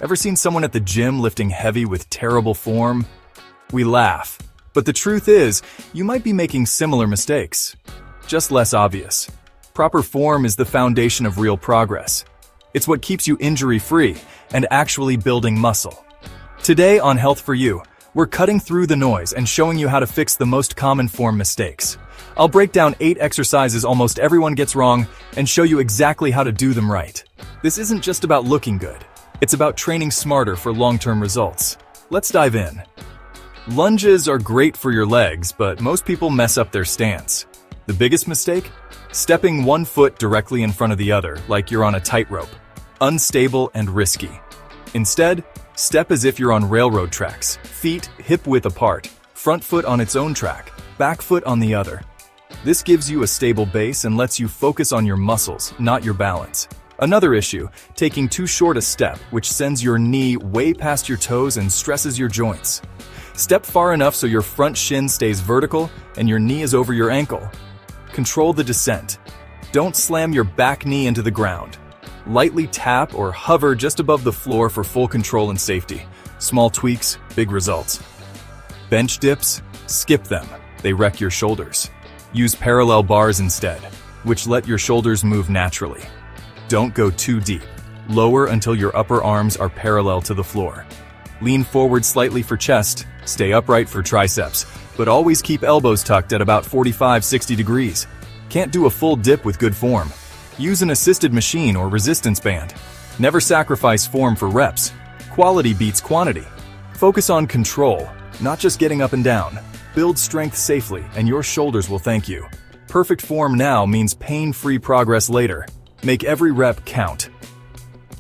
Ever seen someone at the gym lifting heavy with terrible form? We laugh, but the truth is, you might be making similar mistakes, just less obvious. Proper form is the foundation of real progress. It's what keeps you injury-free and actually building muscle. Today on Healthforyou, we're cutting through the noise and showing you how to fix the most common form mistakes. I'll break down 8 exercises almost everyone gets wrong and show you exactly how to do them right. This isn't just about looking good. It's about training smarter for long-term results. Let's dive in. Lunges are great for your legs, but most people mess up their stance. The biggest mistake? Stepping one foot directly in front of the other, like you're on a tightrope. Unstable and risky. Instead, step as if you're on railroad tracks, feet hip-width apart, front foot on its own track, back foot on the other. This gives you a stable base and lets you focus on your muscles, not your balance. Another issue, taking too short a step, which sends your knee way past your toes and stresses your joints. Step far enough so your front shin stays vertical and your knee is over your ankle. Control the descent. Don't slam your back knee into the ground. Lightly tap or hover just above the floor for full control and safety. Small tweaks, big results. Bench dips? Skip them. They wreck your shoulders. Use parallel bars instead, which let your shoulders move naturally. Don't go too deep. Lower until your upper arms are parallel to the floor. Lean forward slightly for chest, stay upright for triceps, but always keep elbows tucked at about 45-60 degrees. Can't do a full dip with good form. Use an assisted machine or resistance band. Never sacrifice form for reps. Quality beats quantity. Focus on control, not just getting up and down. Build strength safely, and your shoulders will thank you. Perfect form now means pain-free progress later. Make every rep count.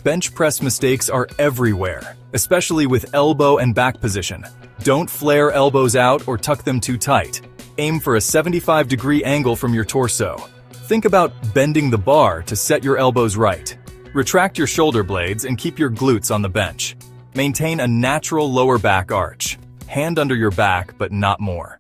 Bench press mistakes are everywhere, especially with elbow and back position. Don't flare elbows out or tuck them too tight. Aim for a 75-degree angle from your torso. Think about bending the bar to set your elbows right. Retract your shoulder blades and keep your glutes on the bench. Maintain a natural lower back arch. Hand under your back, but not more.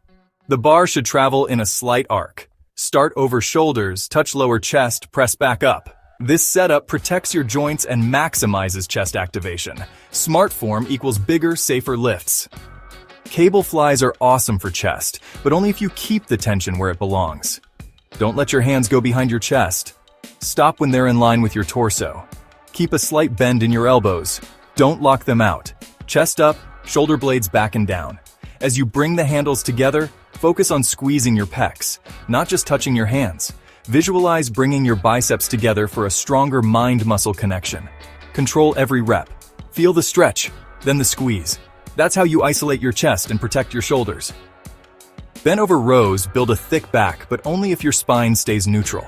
The bar should travel in a slight arc. Start over shoulders, touch lower chest, press back up. This setup protects your joints and maximizes chest activation. Smart form equals bigger, safer lifts. Cable flies are awesome for chest, but only if you keep the tension where it belongs. Don't let your hands go behind your chest. Stop when they're in line with your torso. Keep a slight bend in your elbows. Don't lock them out. Chest up, shoulder blades back and down. As you bring the handles together, focus on squeezing your pecs, not just touching your hands. Visualize bringing your biceps together for a stronger mind-muscle connection. Control every rep. Feel the stretch, then the squeeze. That's how you isolate your chest and protect your shoulders. Bent over rows build a thick back, but only if your spine stays neutral.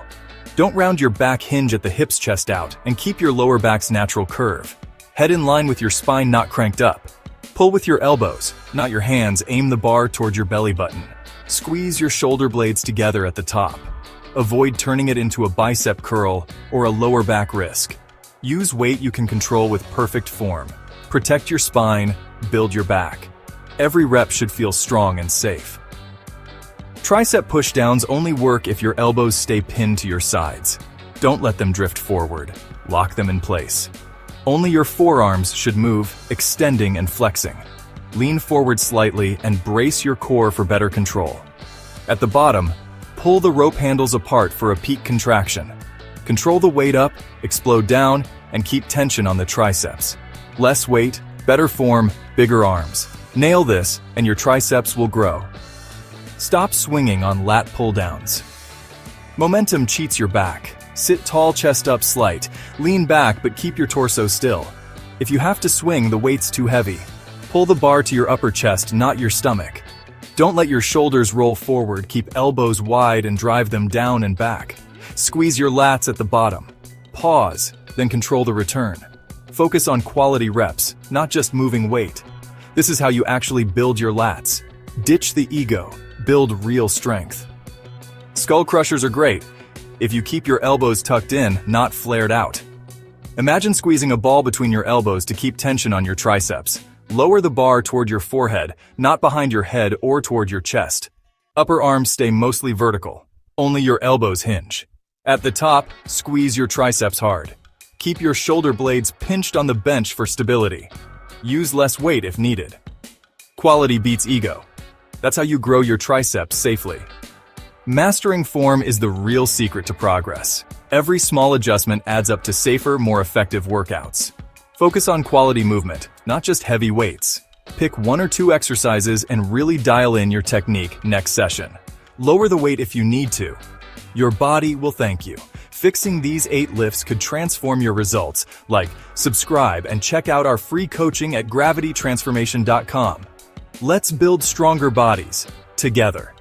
Don't round your back hinge at the hips chest out, and keep your lower back's natural curve. Head in line with your spine not cranked up. Pull with your elbows, not your hands. Aim the bar toward your belly button. Squeeze your shoulder blades together at the top. Avoid turning it into a bicep curl or a lower back risk. Use weight you can control with perfect form. Protect your spine, build your back. Every rep should feel strong and safe. Tricep pushdowns only work if your elbows stay pinned to your sides. Don't let them drift forward. Lock them in place. Only your forearms should move, extending and flexing. Lean forward slightly and brace your core for better control. At the bottom, pull the rope handles apart for a peak contraction. Control the weight up, explode down, and keep tension on the triceps. Less weight, better form, bigger arms. Nail this, and your triceps will grow. Stop swinging on lat pull-downs. Momentum cheats your back. Sit tall, chest up slight. Lean back, but keep your torso still. If you have to swing, the weight's too heavy. Pull the bar to your upper chest, not your stomach. Don't let your shoulders roll forward. Keep elbows wide and drive them down and back. Squeeze your lats at the bottom. Pause, then control the return. Focus on quality reps, not just moving weight. This is how you actually build your lats. Ditch the ego. Build real strength. Skull crushers are great if you keep your elbows tucked in, not flared out. Imagine squeezing a ball between your elbows to keep tension on your triceps. Lower the bar toward your forehead, not behind your head or toward your chest. Upper arms stay mostly vertical. Only your elbows hinge. At the top, squeeze your triceps hard. Keep your shoulder blades pinched on the bench for stability. Use less weight if needed. Quality beats ego. That's how you grow your triceps safely. Mastering form is the real secret to progress. Every small adjustment adds up to safer, more effective workouts. Focus on quality movement, not just heavy weights. Pick 1 or 2 exercises and really dial in your technique next session. Lower the weight if you need to. Your body will thank you. Fixing these 8 lifts could transform your results. Subscribe and check out our free coaching at gravitytransformation.com. Let's build stronger bodies together.